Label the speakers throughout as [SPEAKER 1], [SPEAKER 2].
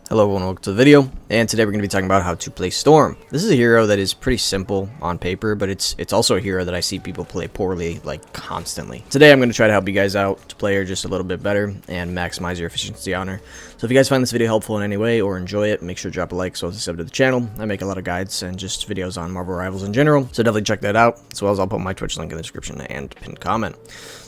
[SPEAKER 1] Hello everyone, welcome to the video, and today we're going to be talking about how to play Storm. This is a hero that is pretty simple on paper, but it's also a hero that I see people play poorly, like, constantly. Today I'm going to try to help you guys out to play her just a little bit better and maximize your efficiency on her. So if you guys find this video helpful in any way or enjoy it, make sure to drop a like so as a sub to the channel. I make a lot of guides and just videos on Marvel Rivals in general, so definitely check that out, as well as I'll put my Twitch link in the description and pinned comment.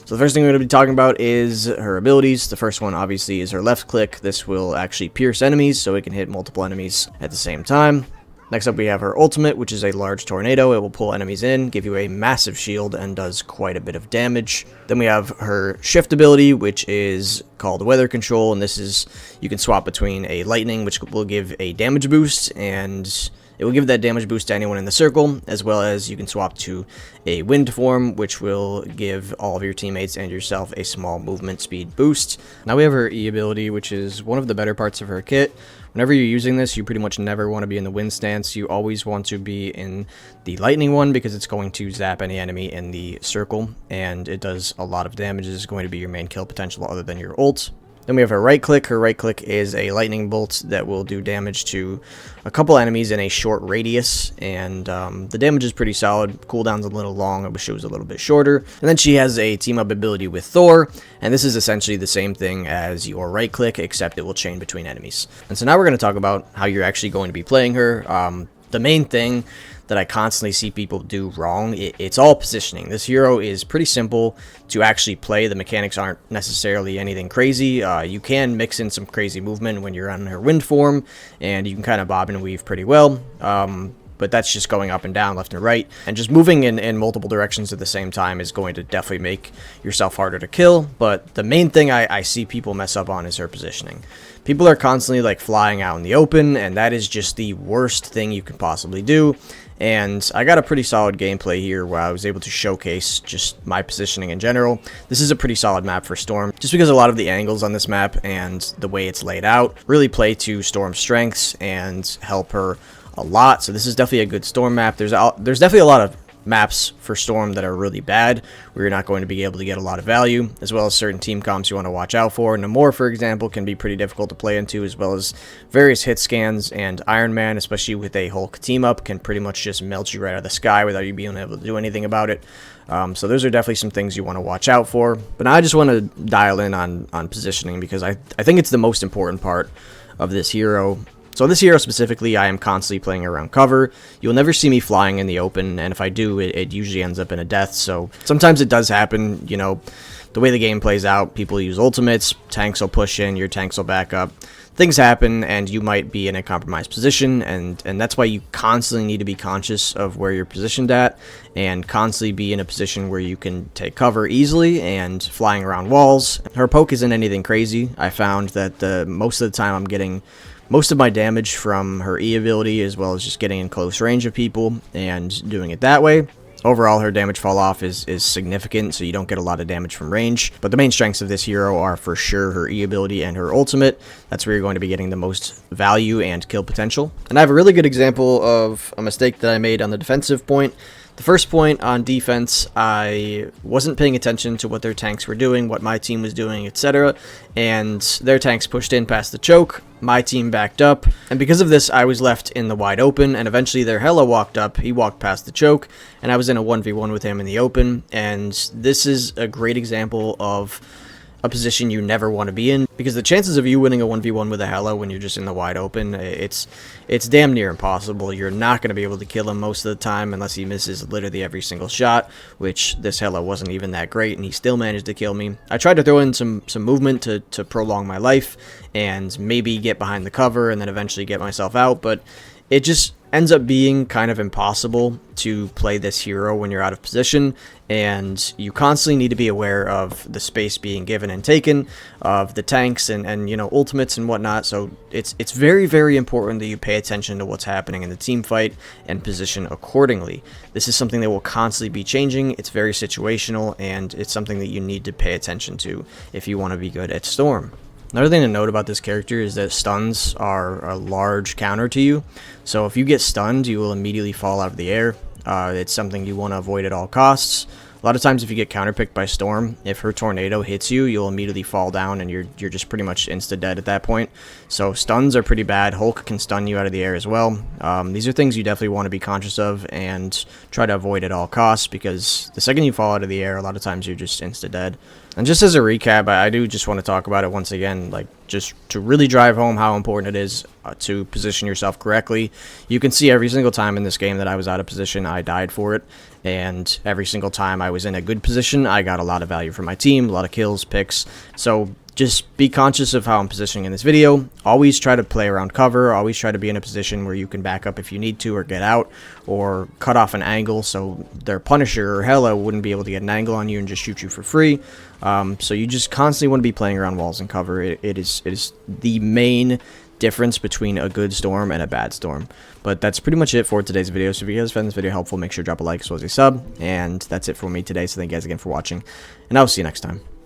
[SPEAKER 1] So the first thing we're going to be talking about is her abilities. The first one obviously is her left click. This will actually pierce enemies, so it can hit multiple enemies at the same time. Next up we have her ultimate, which is a large tornado. It will pull enemies in, give you a massive shield, and does quite a bit of damage. Then we have her shift ability, which is called weather control, and this is, you can swap between a lightning, which will give a damage boost, and it will give that damage boost to anyone in the circle, as well as you can swap to a wind form, which will give all of your teammates and yourself a small movement speed boost. Now we have her E ability, which is one of the better parts of her kit. Whenever you're using this, you pretty much never want to be in the wind stance. You always want to be in the lightning one because it's going to zap any enemy in the circle, and it does a lot of damage. It is going to be your main kill potential other than your ult. Then we have her right click. Her right click is a lightning bolt that will do damage to a couple enemies in a short radius, and the damage is pretty solid. Cooldown's a little long. I wish it was a little bit shorter. And then she has a team up ability with Thor, and this is essentially the same thing as your right click, except it will chain between enemies. And so now we're going to talk about how you're actually going to be playing her. The main thing that I constantly see people do wrong, it's all positioning. This hero is pretty simple to actually play. The mechanics aren't necessarily anything crazy. You can mix in some crazy movement when you're on her wind form, and you can kind of bob and weave pretty well. But that's just going up and down, left and right. And just moving in multiple directions at the same time is going to definitely make yourself harder to kill. But the main thing I see people mess up on is her positioning. People are constantly like flying out in the open, and that is just the worst thing you can possibly do. And I got a pretty solid gameplay here where I was able to showcase just my positioning in general. This is a pretty solid map for Storm, just because a lot of the angles on this map and the way it's laid out really play to Storm's strengths and help her a lot. So this is definitely a good Storm map. There's definitely a lot of maps for Storm that are really bad, where you're not going to be able to get a lot of value, as well as certain team comps you want to watch out for. Namor, for example, can be pretty difficult to play into, as well as various hit scans, and Iron Man, especially with a Hulk team up, can pretty much just melt you right out of the sky without you being able to do anything about it. So those are definitely some things you want to watch out for. But now I just want to dial in on positioning, because I think it's the most important part of this hero. So this hero specifically, I am constantly playing around cover. You'll never see me flying in the open, and if I do, it usually ends up in a death. So sometimes it does happen, you know, the way the game plays out. People use ultimates, tanks will push in, your tanks will back up. Things happen, and you might be in a compromised position, and that's why you constantly need to be conscious of where you're positioned at, and constantly be in a position where you can take cover easily and flying around walls. Her poke isn't anything crazy. I found that most of the time I'm getting most of my damage from her E ability, as well as just getting in close range of people and doing it that way. Overall, her damage fall off is significant, so you don't get a lot of damage from range. But the main strengths of this hero are for sure her E ability and her ultimate. That's where you're going to be getting the most value and kill potential. And I have a really good example of a mistake that I made on the defensive point. The first point on defense, I wasn't paying attention to what their tanks were doing, what my team was doing, etc. And their tanks pushed in past the choke, my team backed up, and because of this I was left in the wide open, and eventually their Hela walked up, he walked past the choke, and I was in a 1v1 with him in the open. And this is a great example of a position you never want to be in, because the chances of you winning a 1v1 with a Hela when you're just in the wide open, it's damn near impossible. You're not going to be able to kill him most of the time unless he misses literally every single shot, which this Hela wasn't even that great, and he still managed to kill me. I tried to throw in some movement to prolong my life and maybe get behind the cover and then eventually get myself out, but it just ends up being kind of impossible to play this hero when you're out of position, and you constantly need to be aware of the space being given and taken, of the tanks and you know, ultimates and whatnot. So it's very, very important that you pay attention to what's happening in the team fight and position accordingly. This is something that will constantly be changing. It's very situational, and it's something that you need to pay attention to if you want to be good at Storm. Another thing to note about this character is that stuns are a large counter to you. So if you get stunned, you will immediately fall out of the air. It's something you want to avoid at all costs. A lot of times if you get counterpicked by Storm, if her tornado hits you, you'll immediately fall down and you're just pretty much insta-dead at that point. So stuns are pretty bad. Hulk can stun you out of the air as well. These are things you definitely want to be conscious of and try to avoid at all costs, because the second you fall out of the air, a lot of times you're just insta-dead. And just as a recap, I do just want to talk about it once again, like just to really drive home how important it is to position yourself correctly. You can see every single time in this game that I was out of position, I died for it. And every single time I was in a good position, I got a lot of value for my team, a lot of kills, picks. So just be conscious of how I'm positioning in this video. Always try to play around cover. Always try to be in a position where you can back up if you need to, or get out, or cut off an angle so their Punisher or Hela wouldn't be able to get an angle on you and just shoot you for free. So you just constantly want to be playing around walls and cover. It is the main difference between a good Storm and a bad Storm. But that's pretty much it for today's video. So if you guys found this video helpful, make sure to drop a like as well as a sub. And that's it for me today. So thank you guys again for watching, and I'll see you next time.